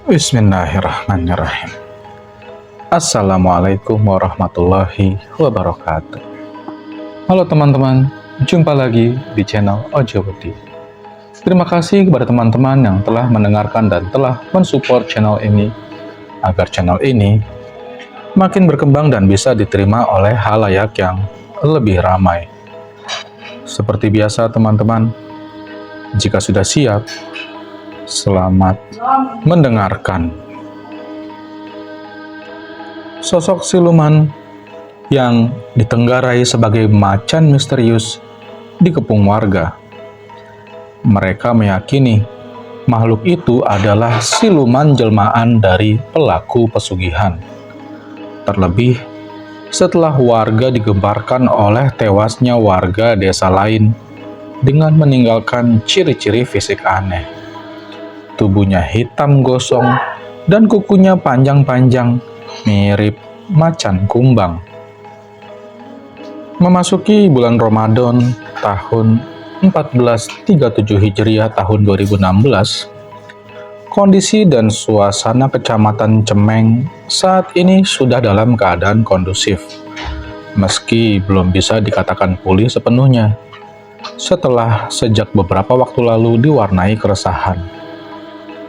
Bismillahirrahmanirrahim. Assalamualaikum warahmatullahi wabarakatuh. Halo teman-teman, jumpa lagi di channel Ojo Budi. Terima kasih kepada teman-teman yang telah mendengarkan dan telah mensupport channel ini, agar channel ini makin berkembang dan bisa diterima oleh halayak yang lebih ramai. Seperti biasa teman-teman, jika sudah siap, selamat mendengarkan. Sosok siluman yang ditenggarai sebagai macan misterius dikepung warga. Mereka meyakini makhluk itu adalah siluman jelmaan dari pelaku pesugihan. Terlebih setelah warga digemparkan oleh tewasnya warga desa lain dengan meninggalkan ciri-ciri fisik aneh. Tubuhnya hitam gosong dan kukunya panjang-panjang mirip macan kumbang. Memasuki bulan Ramadan tahun 1437 Hijriah tahun 2016, kondisi dan suasana Kecamatan Cemeng saat ini sudah dalam keadaan kondusif, meski belum bisa dikatakan pulih sepenuhnya setelah sejak beberapa waktu lalu diwarnai keresahan.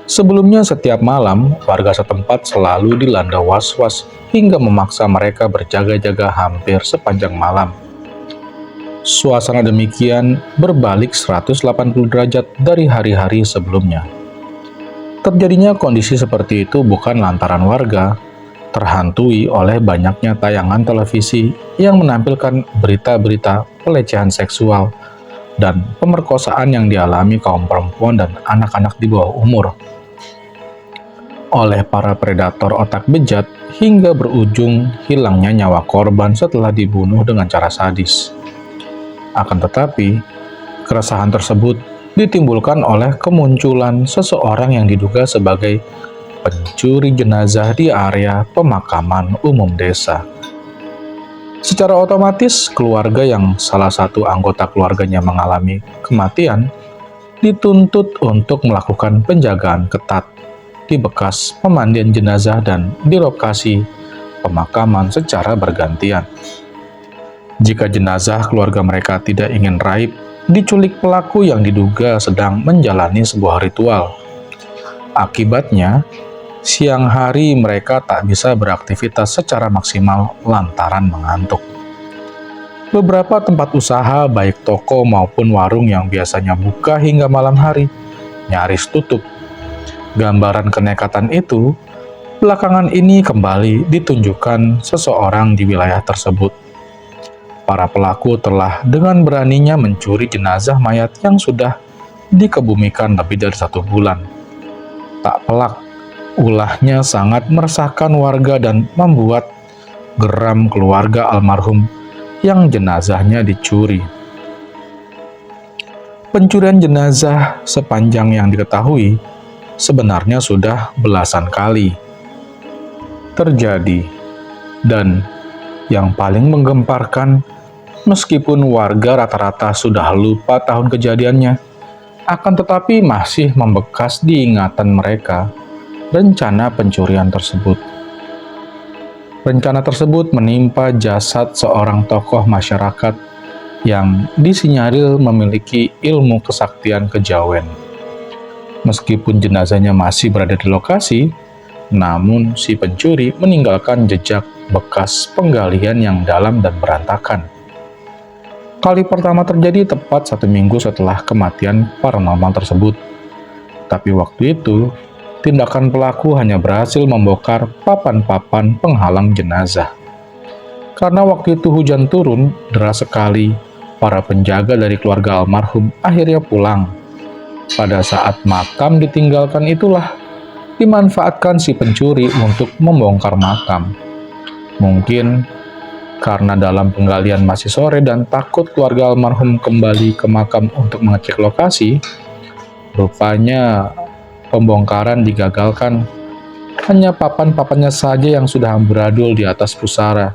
Sebelumnya setiap malam, warga setempat selalu dilanda was-was hingga memaksa mereka berjaga-jaga hampir sepanjang malam. Suasana demikian berbalik 180 derajat dari hari-hari sebelumnya. Terjadinya kondisi seperti itu bukan lantaran warga terhantui oleh banyaknya tayangan televisi yang menampilkan berita-berita pelecehan seksual dan pemerkosaan yang dialami kaum perempuan dan anak-anak di bawah umur oleh para predator otak bejat hingga berujung hilangnya nyawa korban setelah dibunuh dengan cara sadis. Akan tetapi, keresahan tersebut ditimbulkan oleh kemunculan seseorang yang diduga sebagai pencuri jenazah di area pemakaman umum desa. Secara otomatis, keluarga yang salah satu anggota keluarganya mengalami kematian dituntut untuk melakukan penjagaan ketat di bekas pemandian jenazah dan di lokasi pemakaman secara bergantian. Jika jenazah keluarga mereka tidak ingin raib diculik pelaku yang diduga sedang menjalani sebuah ritual. Akibatnya, siang hari mereka tak bisa beraktivitas secara maksimal lantaran mengantuk. Beberapa tempat usaha baik toko maupun warung yang biasanya buka hingga malam hari nyaris tutup. Gambaran kenekatan itu belakangan ini kembali ditunjukkan seseorang di wilayah tersebut. Para pelaku telah dengan beraninya mencuri jenazah mayat yang sudah dikebumikan lebih dari 1 bulan. Tak pelak, ulahnya sangat meresahkan warga dan membuat geram keluarga almarhum yang jenazahnya dicuri. Pencurian jenazah sepanjang yang diketahui sebenarnya sudah belasan kali terjadi, dan yang paling menggemparkan, meskipun warga rata-rata sudah lupa tahun kejadiannya, akan tetapi masih membekas di ingatan mereka rencana pencurian tersebut. Rencana tersebut menimpa jasad seorang tokoh masyarakat yang disinyalir memiliki ilmu kesaktian kejawen. Meskipun jenazahnya masih berada di lokasi, namun si pencuri meninggalkan jejak bekas penggalian yang dalam dan berantakan. Kali pertama terjadi tepat 1 minggu setelah kematian paranormal tersebut. Tapi waktu itu, tindakan pelaku hanya berhasil membongkar papan-papan penghalang jenazah. Karena waktu itu hujan turun deras sekali, para penjaga dari keluarga almarhum akhirnya pulang. Pada saat makam ditinggalkan itulah dimanfaatkan si pencuri untuk membongkar makam. Mungkin karena dalam penggalian masih sore dan takut keluarga almarhum kembali ke makam untuk mengecek lokasi, rupanya pembongkaran digagalkan. Hanya papan-papannya saja yang sudah amburadul di atas pusara.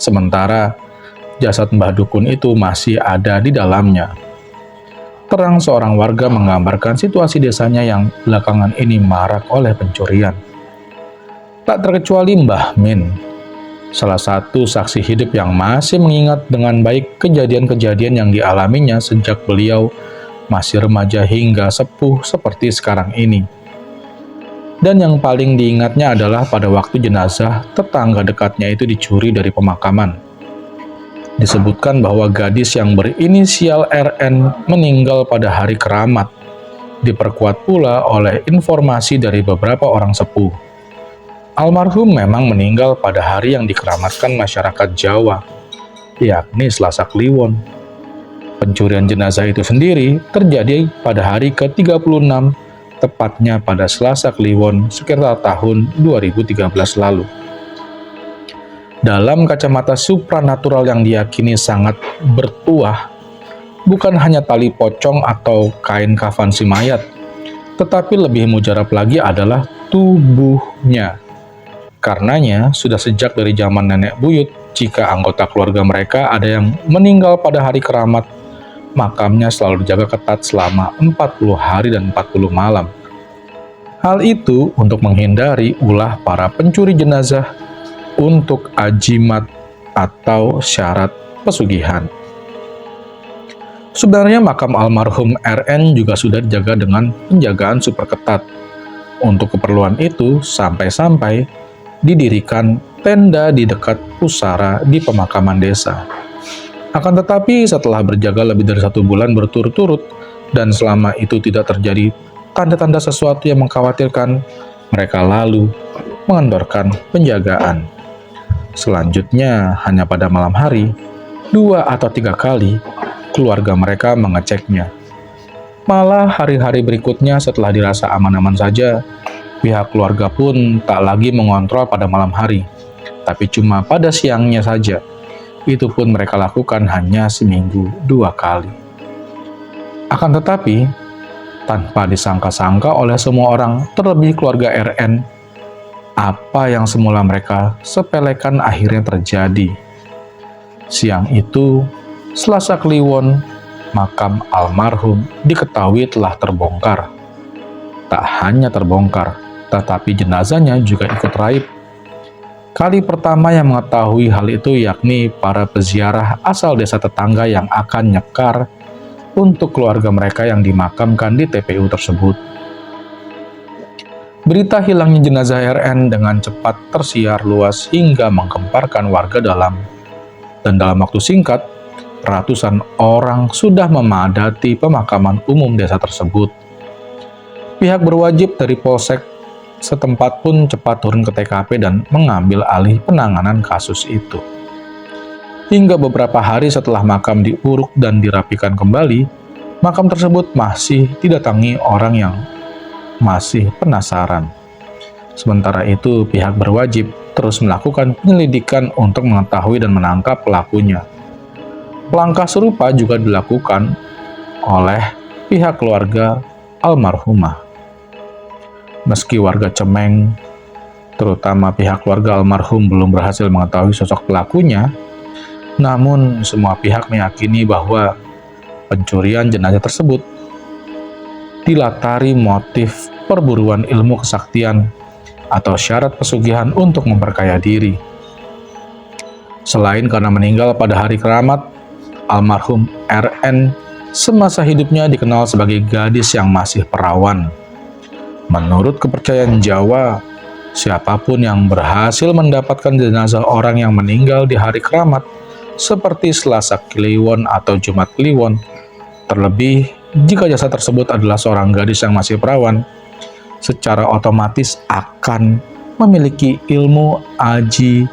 Sementara jasad Mbah Dukun itu masih ada di dalamnya. terang seorang warga menggambarkan situasi desanya yang belakangan ini marak oleh pencurian. Tak terkecuali Mbah Min, salah satu saksi hidup yang masih mengingat dengan baik kejadian-kejadian yang dialaminya sejak beliau masih remaja hingga sepuh seperti sekarang ini. Dan yang paling diingatnya adalah pada waktu jenazah tetangga dekatnya itu dicuri dari pemakaman. Disebutkan bahwa gadis yang berinisial RN meninggal pada hari keramat, diperkuat pula oleh informasi dari beberapa orang sepuh. Almarhum memang meninggal pada hari yang dikeramatkan masyarakat Jawa, yakni Selasa Kliwon. Pencurian jenazah itu sendiri terjadi pada hari ke-36, tepatnya pada Selasa Kliwon sekitar tahun 2013 lalu. Dalam kacamata supranatural yang diyakini sangat bertuah, bukan hanya tali pocong atau kain kafan si mayat, tetapi lebih mujarab lagi adalah tubuhnya. Karenanya, sudah sejak dari zaman nenek buyut, jika anggota keluarga mereka ada yang meninggal pada hari keramat, makamnya selalu dijaga ketat selama 40 hari dan 40 malam. Hal itu untuk menghindari ulah para pencuri jenazah untuk ajimat atau syarat pesugihan. Sebenarnya makam almarhum RN juga sudah dijaga dengan penjagaan super ketat. Untuk keperluan itu, sampai-sampai didirikan tenda di dekat pusara di pemakaman desa. Akan tetapi setelah berjaga lebih dari 1 bulan berturut-turut, dan selama itu tidak terjadi tanda-tanda sesuatu yang mengkhawatirkan, mereka lalu mengendorkan penjagaan. Selanjutnya, hanya pada malam hari, 2 atau 3 kali, keluarga mereka mengeceknya. Malah hari-hari berikutnya setelah dirasa aman-aman saja, pihak keluarga pun tak lagi mengontrol pada malam hari, tapi cuma pada siangnya saja. Itu pun mereka lakukan hanya seminggu 2 kali. Akan tetapi, tanpa disangka-sangka oleh semua orang, terlebih keluarga RN, apa yang semula mereka sepelekan akhirnya terjadi. Siang itu, Selasa Kliwon, makam almarhum diketahui telah terbongkar. Tak hanya terbongkar, tetapi jenazahnya juga ikut raib. Kali pertama yang mengetahui hal itu yakni para peziarah asal desa tetangga yang akan nyekar untuk keluarga mereka yang dimakamkan di TPU tersebut. Berita hilangnya jenazah RN dengan cepat tersiar luas hingga menggemparkan warga dalam waktu singkat, ratusan orang sudah memadati pemakaman umum desa tersebut. Pihak berwajib dari polsek setempat pun cepat turun ke TKP dan mengambil alih penanganan kasus itu. Hingga beberapa hari setelah makam diuruk dan dirapikan kembali, makam tersebut masih didatangi orang yang masih penasaran. Sementara itu, pihak berwajib terus melakukan penyelidikan untuk mengetahui dan menangkap pelakunya. Langkah serupa juga dilakukan oleh pihak keluarga almarhumah. Meski warga Cemeng, terutama pihak keluarga almarhum belum berhasil mengetahui sosok pelakunya, namun semua pihak meyakini bahwa pencurian jenazah tersebut dilatari motif perburuan ilmu kesaktian atau syarat pesugihan untuk memperkaya diri. Selain karena meninggal pada hari keramat, almarhum RN semasa hidupnya dikenal sebagai gadis yang masih perawan. Menurut kepercayaan Jawa, siapapun yang berhasil mendapatkan jenazah orang yang meninggal di hari keramat, seperti Selasa Kliwon atau Jumat Kliwon, terlebih jika jasad tersebut adalah seorang gadis yang masih perawan, secara otomatis akan memiliki ilmu aji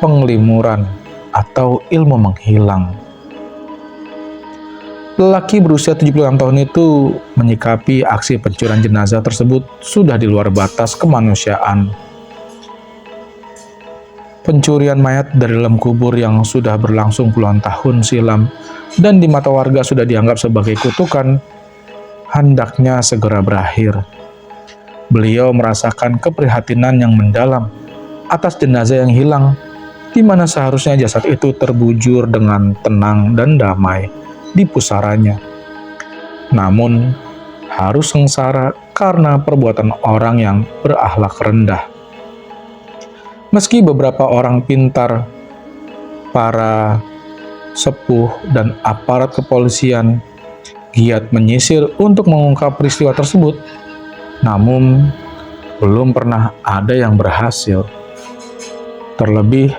penglimuran atau ilmu menghilang. Lelaki berusia 76 tahun itu menyikapi aksi pencurian jenazah tersebut sudah di luar batas kemanusiaan. Pencurian mayat dari dalam kubur yang sudah berlangsung puluhan tahun silam dan di mata warga sudah dianggap sebagai kutukan, hendaknya segera berakhir. Beliau merasakan keprihatinan yang mendalam atas jenazah yang hilang, di mana seharusnya jasad itu terbujur dengan tenang dan damai di pusaranya. namun harus sengsara karena perbuatan orang yang berakhlak rendah. Meski beberapa orang pintar, para sepuh, dan aparat kepolisian giat menyisir untuk mengungkap peristiwa tersebut, namun belum pernah ada yang berhasil. Terlebih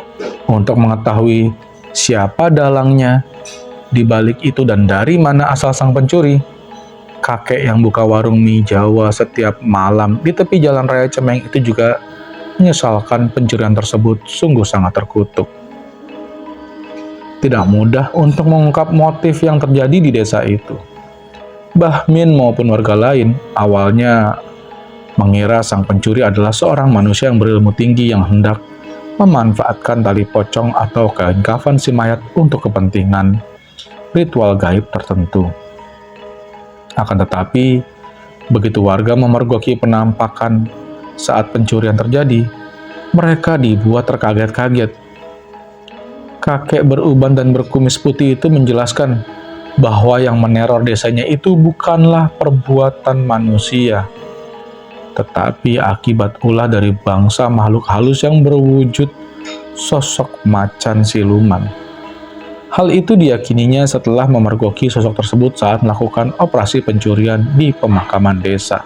untuk mengetahui siapa dalangnya di balik itu dan dari mana asal sang pencuri, kakek yang buka warung mie Jawa setiap malam di tepi jalan raya Cemeng itu juga menyesalkan pencurian tersebut sungguh sangat terkutuk. Tidak mudah untuk mengungkap motif yang terjadi di desa itu. Mbah Min maupun warga lain awalnya mengira sang pencuri adalah seorang manusia yang berilmu tinggi yang hendak memanfaatkan tali pocong atau kain kafan si mayat untuk kepentingan ritual gaib tertentu. Akan tetapi, begitu warga memergoki penampakan saat pencurian terjadi, mereka dibuat terkaget-kaget. Kakek beruban dan berkumis putih itu menjelaskan bahwa yang meneror desanya itu bukanlah perbuatan manusia, tetapi akibat ulah dari bangsa makhluk halus yang berwujud sosok macan siluman. Hal itu diyakininya setelah memergoki sosok tersebut saat melakukan operasi pencurian di pemakaman desa.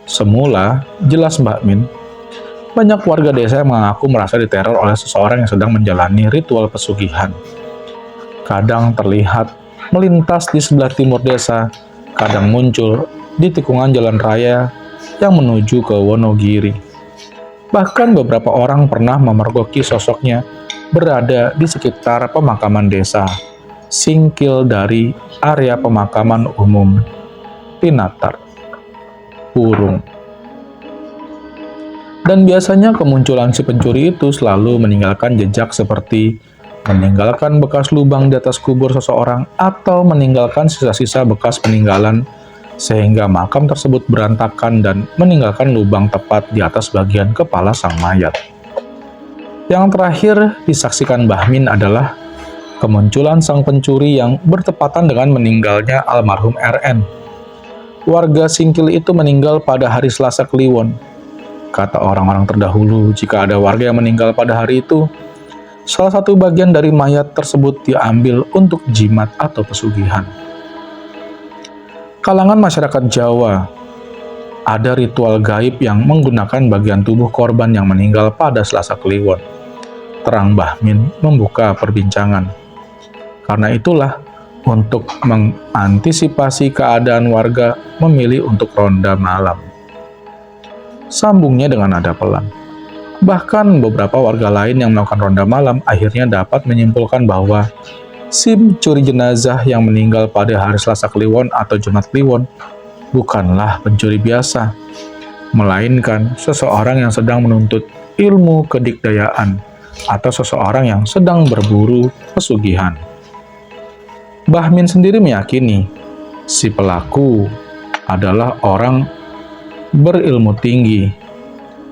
Semula, jelas Mbak Min, banyak warga desa yang mengaku merasa diteror oleh seseorang yang sedang menjalani ritual pesugihan. Kadang terlihat melintas di sebelah timur desa, kadang muncul di tikungan jalan raya yang menuju ke Wonogiri. Bahkan beberapa orang pernah memergoki sosoknya berada di sekitar pemakaman desa, singkil dari area pemakaman umum Pinatar, Purung. Dan biasanya kemunculan si pencuri itu selalu meninggalkan jejak seperti meninggalkan bekas lubang di atas kubur seseorang atau meninggalkan sisa-sisa bekas peninggalan sehingga makam tersebut berantakan dan meninggalkan lubang tepat di atas bagian kepala sang mayat. Yang terakhir disaksikan Mbah Min adalah kemunculan sang pencuri yang bertepatan dengan meninggalnya almarhum RN. Warga singkil itu meninggal pada hari Selasa Kliwon. Kata orang-orang terdahulu, jika ada warga yang meninggal pada hari itu, salah satu bagian dari mayat tersebut diambil untuk jimat atau pesugihan. Kalangan masyarakat Jawa, ada ritual gaib yang menggunakan bagian tubuh korban yang meninggal pada Selasa Kliwon. Terang Mbah Min membuka perbincangan. Karena itulah, untuk mengantisipasi keadaan warga memilih untuk ronda malam. Sambungnya dengan nada pelan. Bahkan beberapa warga lain yang melakukan ronda malam akhirnya dapat menyimpulkan bahwa si pencuri jenazah yang meninggal pada hari Selasa Kliwon atau Jumat Kliwon bukanlah pencuri biasa, melainkan seseorang yang sedang menuntut ilmu kedikdayaan atau seseorang yang sedang berburu pesugihan. Mbah Min sendiri meyakini si pelaku adalah orang berilmu tinggi,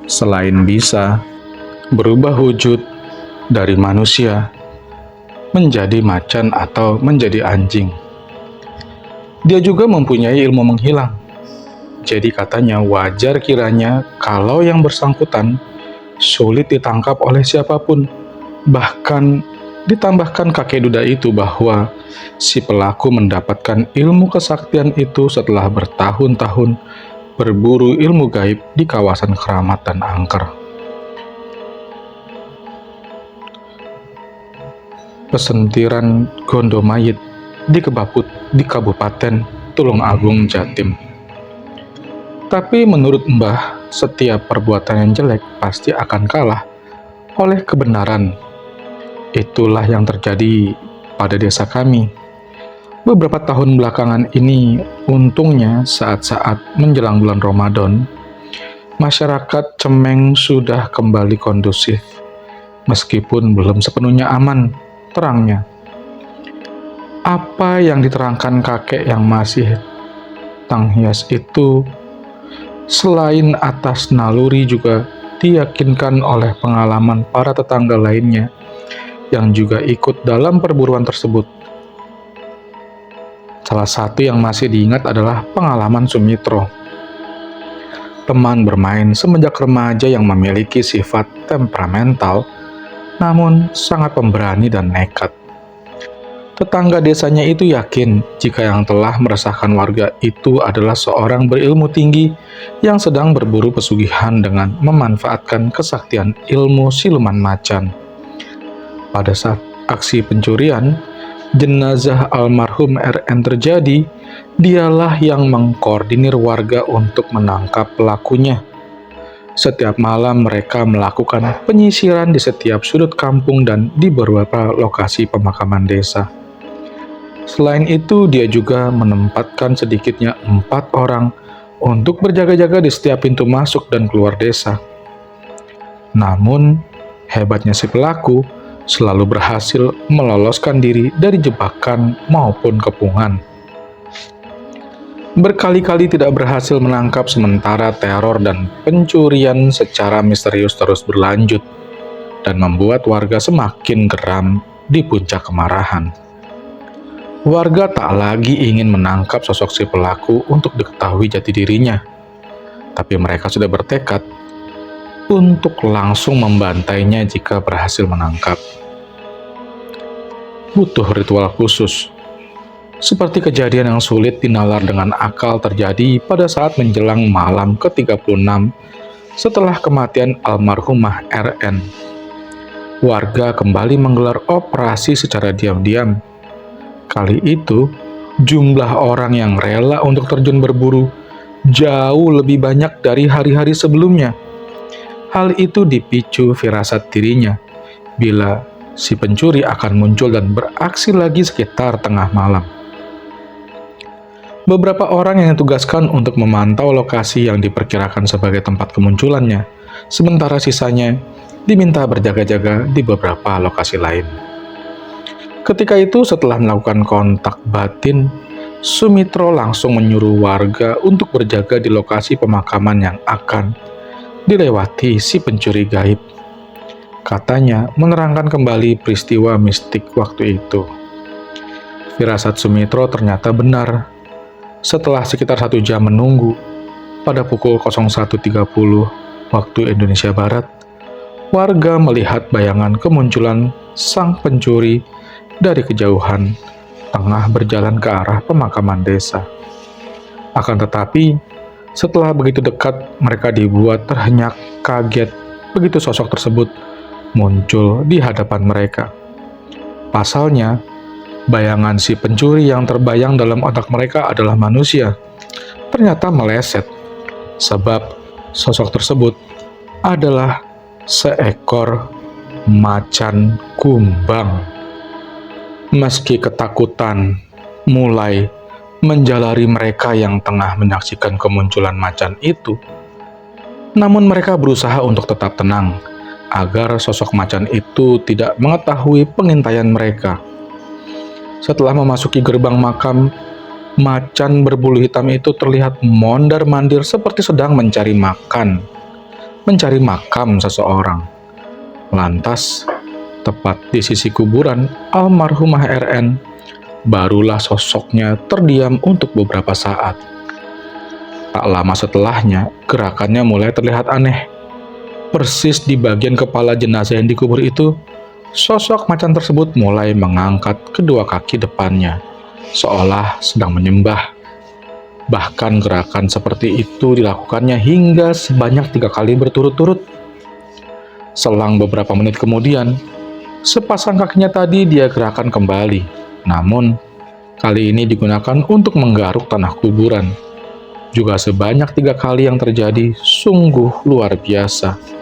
selain bisa berubah wujud dari manusia menjadi macan atau menjadi anjing. Dia juga mempunyai ilmu menghilang. Jadi katanya wajar kiranya kalau yang bersangkutan sulit ditangkap oleh siapapun. Bahkan ditambahkan kakek duda itu bahwa si pelaku mendapatkan ilmu kesaktian itu setelah bertahun-tahun berburu ilmu gaib di kawasan Keramat dan Angker. Pesentiran Gondomayit di Kabupaten Tulungagung, Jatim. Tapi menurut Mbah, setiap perbuatan yang jelek pasti akan kalah oleh kebenaran. Itulah yang terjadi pada desa kami. Beberapa tahun belakangan ini, untungnya saat-saat menjelang bulan Ramadan, masyarakat Cemeng sudah kembali kondusif, meskipun belum sepenuhnya aman terangnya. Apa yang diterangkan kakek yang masih tanghias itu, selain atas naluri juga diyakinkan oleh pengalaman para tetangga lainnya yang juga ikut dalam perburuan tersebut. Salah satu yang masih diingat adalah pengalaman Sumitro, teman bermain semenjak remaja yang memiliki sifat temperamental, namun sangat pemberani dan nekat. Tetangga desanya itu yakin jika yang telah meresahkan warga itu adalah seorang berilmu tinggi yang sedang berburu pesugihan dengan memanfaatkan kesaktian ilmu siluman macan. Pada saat aksi pencurian jenazah almarhum RN terjadi, dialah yang mengkoordinir warga untuk menangkap pelakunya. Setiap malam mereka melakukan penyisiran di setiap sudut kampung dan di beberapa lokasi pemakaman desa. Selain itu, dia juga menempatkan sedikitnya 4 orang untuk berjaga-jaga di setiap pintu masuk dan keluar desa. Namun, hebatnya si pelaku selalu berhasil meloloskan diri dari jebakan maupun kepungan. Berkali-kali tidak berhasil menangkap sementara teror dan pencurian secara misterius terus berlanjut dan membuat warga semakin geram di puncak kemarahan. Warga tak lagi ingin menangkap sosok si pelaku untuk diketahui jati dirinya, tapi mereka sudah bertekad untuk langsung membantainya jika berhasil menangkap. Butuh ritual khusus, seperti kejadian yang sulit dinalar dengan akal terjadi pada saat menjelang malam ke-36 setelah kematian almarhumah RN. Warga kembali menggelar operasi secara diam-diam. Kali itu, jumlah orang yang rela untuk terjun berburu jauh lebih banyak dari hari-hari sebelumnya. Hal itu dipicu firasat dirinya bila si pencuri akan muncul dan beraksi lagi sekitar tengah malam. Beberapa orang yang ditugaskan untuk memantau lokasi yang diperkirakan sebagai tempat kemunculannya, sementara sisanya diminta berjaga-jaga di beberapa lokasi lain. Ketika itu, setelah melakukan kontak batin, Sumitro langsung menyuruh warga untuk berjaga di lokasi pemakaman yang akan dilewati si pencuri gaib. Katanya menerangkan kembali peristiwa mistik waktu itu. Firasat Sumitro ternyata benar. Setelah sekitar 1 jam menunggu, pada pukul 01.30 waktu Indonesia Barat, warga melihat bayangan kemunculan sang pencuri dari kejauhan tengah berjalan ke arah pemakaman desa. Akan tetapi, setelah begitu dekat, mereka dibuat terhenyak kaget begitu sosok tersebut muncul di hadapan mereka. Pasalnya, bayangan si pencuri yang terbayang dalam otak mereka adalah manusia. Ternyata meleset, sebab sosok tersebut adalah seekor macan kumbang. Meski ketakutan mulai menjalari mereka yang tengah menyaksikan kemunculan macan itu, namun mereka berusaha untuk tetap tenang agar sosok macan itu tidak mengetahui pengintaian mereka. Setelah memasuki gerbang makam, macan berbulu hitam itu terlihat mondar-mandir seperti sedang mencari makam seseorang. Lantas, tepat di sisi kuburan almarhumah RN, barulah sosoknya terdiam untuk beberapa saat. Tak lama setelahnya, gerakannya mulai terlihat aneh. Persis di bagian kepala jenazah yang dikubur itu, sosok macan tersebut mulai mengangkat kedua kaki depannya, seolah sedang menyembah. Bahkan gerakan seperti itu dilakukannya hingga sebanyak 3 kali berturut-turut. Selang beberapa menit kemudian, sepasang kakinya tadi dia gerakan kembali, namun kali ini digunakan untuk menggaruk tanah kuburan. Juga sebanyak 3 kali yang terjadi sungguh luar biasa.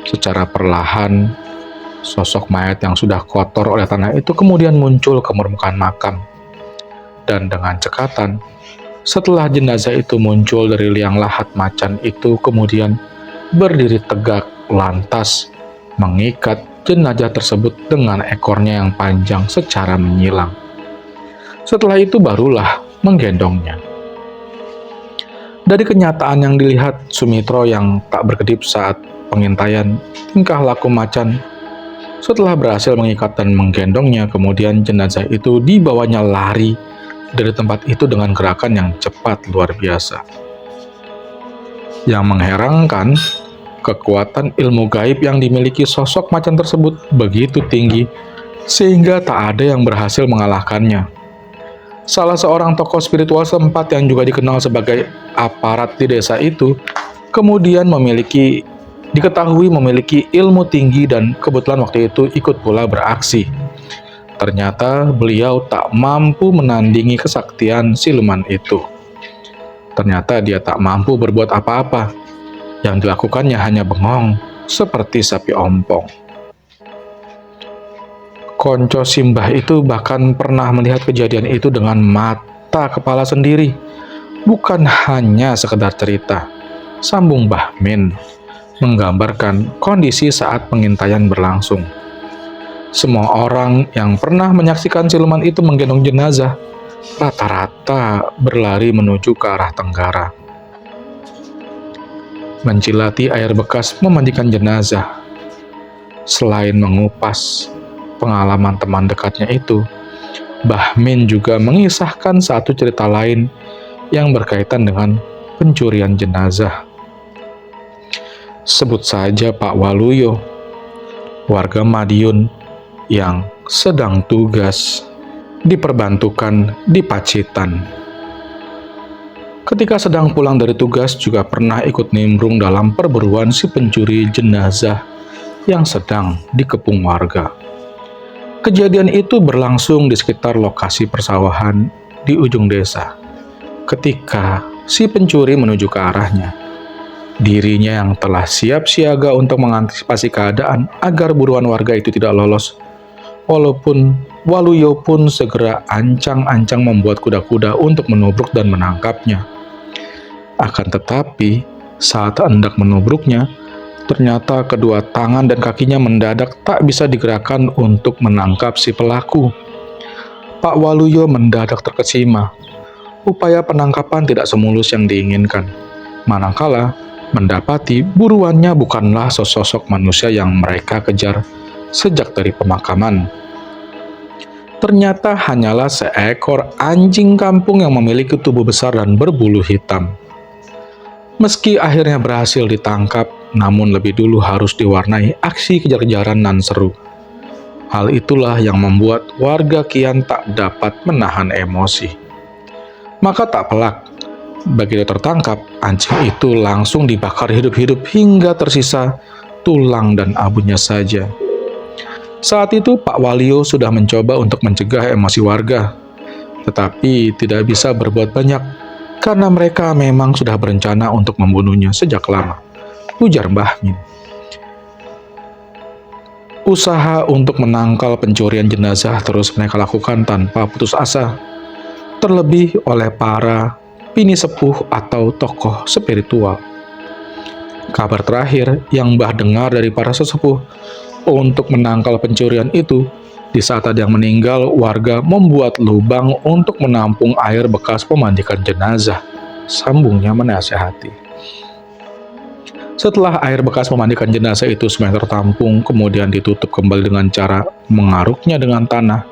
Secara perlahan, sosok mayat yang sudah kotor oleh tanah itu kemudian muncul ke permukaan makam. Dan dengan cekatan, setelah jenazah itu muncul dari liang lahat, macan itu kemudian berdiri tegak lantas mengikat jenazah tersebut dengan ekornya yang panjang secara menyilang. Setelah itu barulah menggendongnya. Dari kenyataan yang dilihat Sumitro yang tak berkedip saat pengintaian tingkah laku macan, setelah berhasil mengikat dan menggendongnya, kemudian jenazah itu dibawanya lari dari tempat itu dengan gerakan yang cepat luar biasa. Yang mengherankan, kekuatan ilmu gaib yang dimiliki sosok macan tersebut begitu tinggi sehingga tak ada yang berhasil mengalahkannya. Salah seorang tokoh spiritual setempat yang juga dikenal sebagai aparat di desa itu kemudian diketahui memiliki ilmu tinggi dan kebetulan waktu itu ikut pula beraksi. Ternyata beliau tak mampu menandingi kesaktian siluman itu. Ternyata dia tak mampu berbuat apa-apa. Yang dilakukannya hanya bengong seperti sapi ompong. Konco Simbah itu bahkan pernah melihat kejadian itu dengan mata kepala sendiri. Bukan hanya sekedar cerita. Sambung Mbah Min menggambarkan kondisi saat pengintaian berlangsung. Semua orang yang pernah menyaksikan siluman itu menggendong jenazah rata-rata berlari menuju ke arah tenggara. Mencilati air bekas memandikan jenazah. Selain mengupas pengalaman teman dekatnya itu, Mbah Min juga mengisahkan satu cerita lain yang berkaitan dengan pencurian jenazah. Sebut saja Pak Waluyo, warga Madiun yang sedang tugas diperbantukan di Pacitan. Ketika sedang pulang dari tugas juga pernah ikut nimbrung dalam perburuan si pencuri jenazah yang sedang dikepung warga. Kejadian itu berlangsung di sekitar lokasi persawahan di ujung desa. Ketika si pencuri menuju ke arahnya, dirinya yang telah siap siaga untuk mengantisipasi keadaan agar buruan warga itu tidak lolos. Walaupun Waluyo pun segera ancang-ancang membuat kuda-kuda untuk menubruk dan menangkapnya. Akan tetapi, saat hendak menubruknya, ternyata kedua tangan dan kakinya mendadak tak bisa digerakkan untuk menangkap si pelaku. Pak Waluyo mendadak terkesima. Upaya penangkapan tidak semulus yang diinginkan. Manakala mendapati buruannya bukanlah sosok manusia yang mereka kejar sejak dari pemakaman. Ternyata hanyalah seekor anjing kampung yang memiliki tubuh besar dan berbulu hitam. Meski akhirnya berhasil ditangkap, namun lebih dulu harus diwarnai aksi kejar-kejaran nan seru. Hal itulah yang membuat warga kian tak dapat menahan emosi. Maka tak pelak, begitu tertangkap, anjing itu langsung dibakar hidup-hidup hingga tersisa tulang dan abunya saja. Saat itu Pak Waluyo sudah mencoba untuk mencegah emosi warga, tetapi tidak bisa berbuat banyak karena mereka memang sudah berencana untuk membunuhnya sejak lama, ujar Mbah Min. Usaha untuk menangkal pencurian jenazah terus mereka lakukan tanpa putus asa, terlebih oleh para pini sepuh atau tokoh spiritual. Kabar terakhir yang Mbah dengar dari para sesepuh untuk menangkal pencurian itu, di saat ada yang meninggal, warga membuat lubang untuk menampung air bekas pemandikan jenazah. Sambungnya menasihati. Setelah air bekas memandikan jenazah itu semuanya tertampung, kemudian ditutup kembali dengan cara mengaruknya dengan tanah.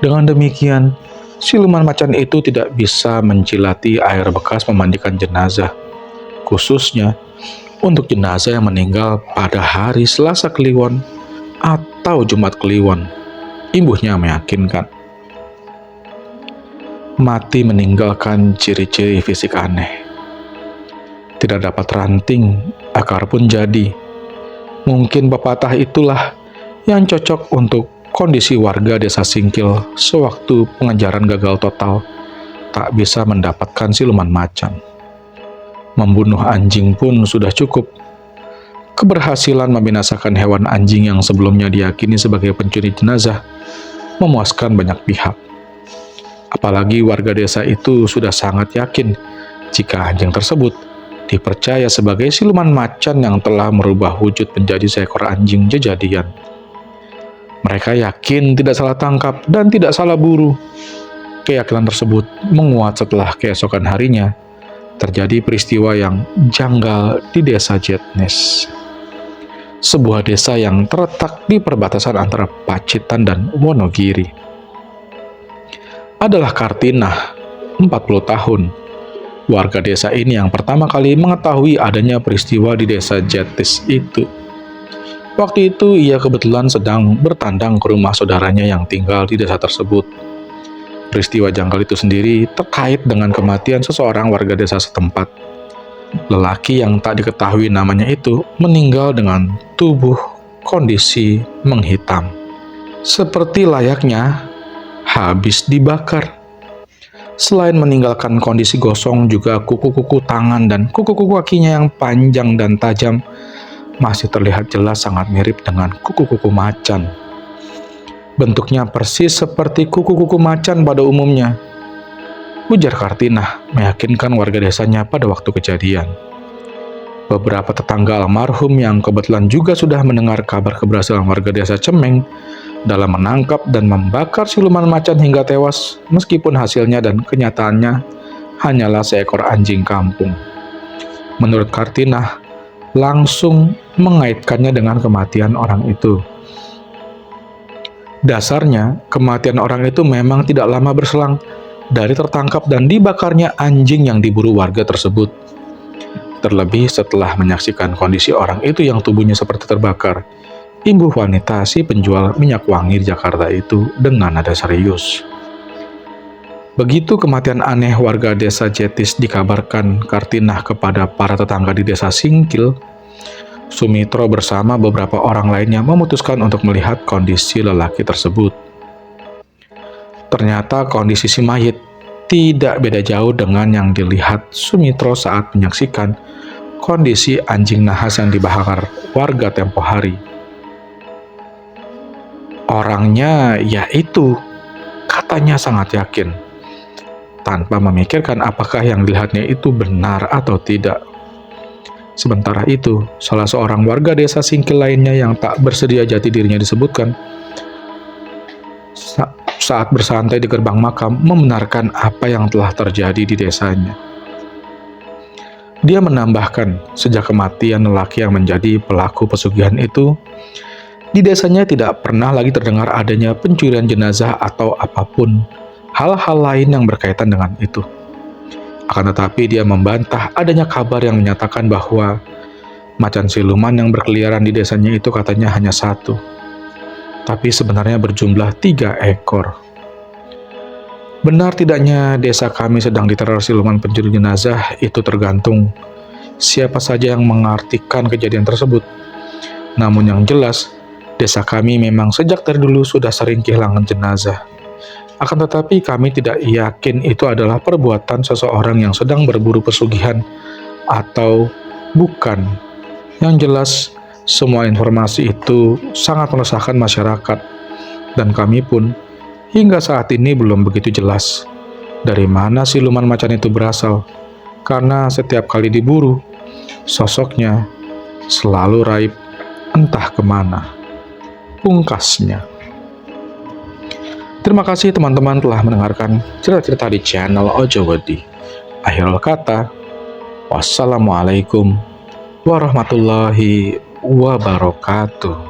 Dengan demikian, siluman macan itu tidak bisa mencilati air bekas memandikan jenazah, khususnya untuk jenazah yang meninggal pada hari Selasa Kliwon atau Jumat Kliwon. Imbuhnya meyakinkan. Mati meninggalkan ciri-ciri fisik aneh. Tidak dapat ranting, akar pun jadi. Mungkin pepatah itulah yang cocok untuk kondisi warga desa Singkil sewaktu pengejaran gagal total, tak bisa mendapatkan siluman macan. Membunuh anjing pun sudah cukup. Keberhasilan membinasakan hewan anjing yang sebelumnya diyakini sebagai pencuri jenazah memuaskan banyak pihak. Apalagi warga desa itu sudah sangat yakin jika anjing tersebut dipercaya sebagai siluman macan yang telah merubah wujud menjadi seekor anjing jejadian. Mereka yakin tidak salah tangkap dan tidak salah buru. Keyakinan tersebut menguat setelah keesokan harinya terjadi peristiwa yang janggal di desa Jetnes. Sebuah desa yang terletak di perbatasan antara Pacitan dan Wonogiri. adalah Kartinah, 40 tahun. Warga desa ini yang pertama kali mengetahui adanya peristiwa di desa Jetis itu. Waktu itu ia kebetulan sedang bertandang ke rumah saudaranya yang tinggal di desa tersebut. Peristiwa janggal itu sendiri terkait dengan kematian seseorang warga desa setempat. Lelaki yang tak diketahui namanya itu meninggal dengan tubuh kondisi menghitam. Seperti layaknya habis dibakar. Selain meninggalkan kondisi gosong, juga kuku-kuku tangan dan kuku-kuku kakinya yang panjang dan tajam masih terlihat jelas sangat mirip dengan kuku-kuku macan. Bentuknya persis seperti kuku-kuku macan pada umumnya, ujar Kartinah, meyakinkan warga desanya pada waktu kejadian. Beberapa tetangga almarhum yang kebetulan juga sudah mendengar kabar keberhasilan warga desa Cemeng dalam menangkap dan membakar siluman macan hingga tewas, meskipun hasilnya dan kenyataannya hanyalah seekor anjing kampung. Menurut Kartinah, langsung mengaitkannya dengan kematian orang itu. Dasarnya, kematian orang itu memang tidak lama berselang dari tertangkap dan dibakarnya anjing yang diburu warga tersebut. Terlebih setelah menyaksikan kondisi orang itu yang tubuhnya seperti terbakar, ibu wanita si penjual minyak wangi di Jakarta itu dengan nada serius. Begitu kematian aneh warga desa Jetis dikabarkan Kartinah kepada para tetangga di desa Singkil, Sumitro bersama beberapa orang lainnya memutuskan untuk melihat kondisi lelaki tersebut. Ternyata kondisi si mayit tidak beda jauh dengan yang dilihat Sumitro saat menyaksikan kondisi anjing nahas yang dibakar warga tempo hari. Orangnya yaitu, katanya sangat yakin, tanpa memikirkan apakah yang dilihatnya itu benar atau tidak. Sementara itu, salah seorang warga desa Singkil lainnya yang tak bersedia jati dirinya disebutkan, saat bersantai di gerbang makam membenarkan apa yang telah terjadi di desanya. Dia menambahkan, sejak kematian lelaki yang menjadi pelaku pesugihan itu, di desanya tidak pernah lagi terdengar adanya pencurian jenazah atau apapun hal-hal lain yang berkaitan dengan itu. Akan tetapi dia membantah adanya kabar yang menyatakan bahwa macan siluman yang berkeliaran di desanya itu katanya hanya satu, tapi sebenarnya berjumlah 3 ekor. Benar tidaknya desa kami sedang diteror siluman pencuri jenazah itu tergantung siapa saja yang mengartikan kejadian tersebut. Namun yang jelas, desa kami memang sejak dari dulu sudah sering kehilangan jenazah. Akan tetapi kami tidak yakin itu adalah perbuatan seseorang yang sedang berburu pesugihan atau bukan. Yang jelas, semua informasi itu sangat meresahkan masyarakat, dan kami pun hingga saat ini belum begitu jelas dari mana siluman macan itu berasal, karena setiap kali diburu, sosoknya selalu raib entah kemana, pungkasnya. Terima kasih teman-teman telah mendengarkan cerita-cerita di channel Ojo Wedi. Akhirul kata, wassalamualaikum warahmatullahi wabarakatuh.